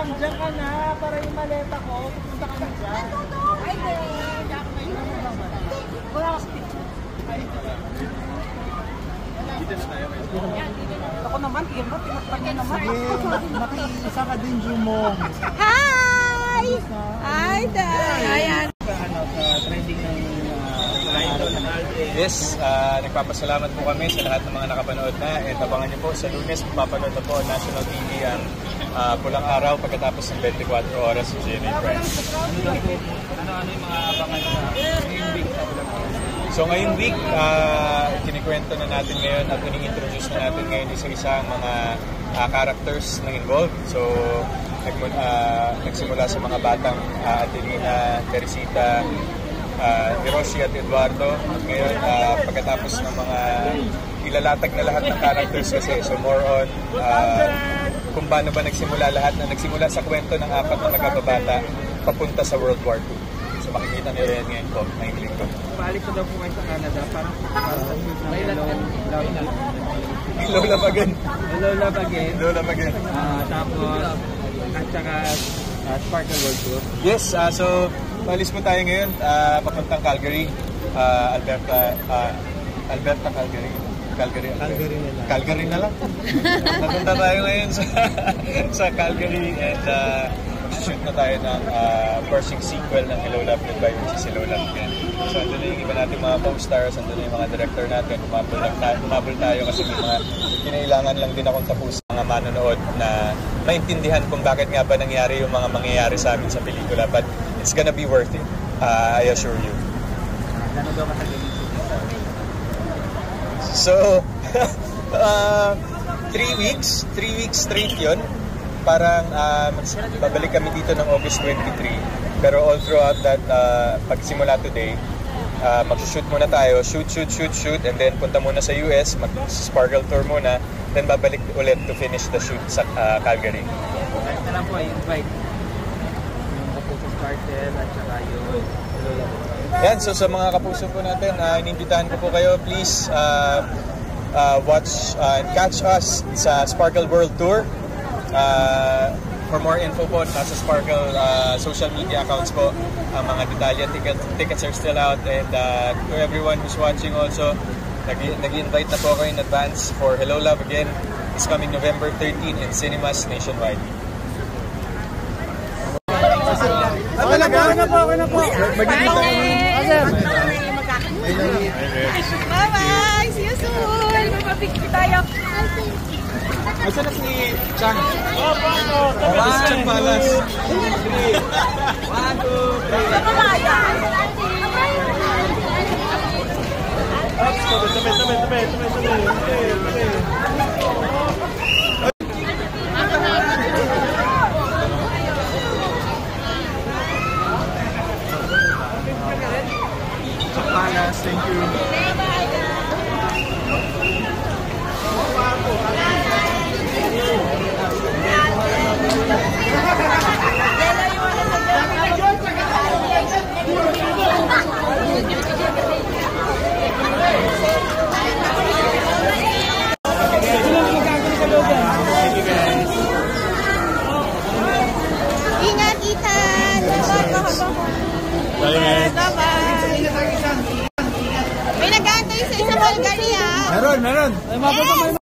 Diyan ka na, para yung maleta ko. Pupunta ka na dyan. Ay, wala ka sa picture. Ako naman, Irma, tinatpag niya naman. Sige, makiisa ka din, Jumong. Hi! Hi, Dad! Ayan. Trending ng Yes, nagpapasalamat po kami sa lahat ng mga nakapanood na. And abangan niyo po sa Lunes, magpapanood na po National TV ang Pulang Araw pagkatapos ng 24 oras sa GMA Friends. Ano yung mga abangan ngayong week sa Pulang Araw? So ngayong week, kinikwento na natin ngayon at ini-introduce na natin ngayon isa-isa ang mga characters na involved. So nagsimula sa mga batang Adelina, Teresita, Hiroshi at Eduardo. Ngayon, pagkatapos ng mga ilalatag na lahat ng characters kasi. So more on kung paano ba nagsimula lahat na nagsimula sa kwento ng apat na magkababata papunta sa World War II. So makikita nila yan ngayon po, ngayong linggo. Balik ko daw po kayo sa Canada para Lola Bagin. Lola Bagin. Lola Bagin. Tapos, at saka Sparkle World Tour. Yes, so malis po tayo ngayon papuntang Calgary. Alberta, Calgary. Calgary na lang. Napunta tayo ngayon sa Calgary and shoot na tayo ng first sequel ng Hello Love Goodbye, which is Hello Love Again. So andun na yung iba natin mga co-stars, andun na yung mga director natin, umabol tayo kasi may mga kinailangan lang din akong tapos mga manonood na maintindihan kung bakit nga ba nangyari yung mga mangyayari sa amin sa pelikula. But it's gonna be worth it, I assure you. Ano daw katagal? So, 3 weeks straight yun. Parang babalik kami dito ng August 23. Pero all throughout that, pagsimula today, mag-shoot muna tayo. Shoot, and then punta muna sa US, mag-Sparkle Tour muna, then babalik ulit to finish the shoot sa Calgary. Ito lang po, invite yung Kapuso Sparkle at saka yung Lola. Yan, so sa mga kapuso po natin, inimbitahan ko po kayo, please watch and catch us sa Sparkle World Tour. For more info po, nasa Sparkle social media accounts po ang mga detalye. Tickets are still out, and to everyone who's watching also, nag-invite na po ako in advance for Hello Love Again. It's coming November 13 in cinemas nationwide. Okay na po. Bye-bye! See you soon! Magpapicture tayo. Asa na si Chang? Si Chang Palas. 1, 2, 3. Thank you. Ingat, Ethan! Bye-bye! May nag-aantay sa isang Bulgaria. Meron.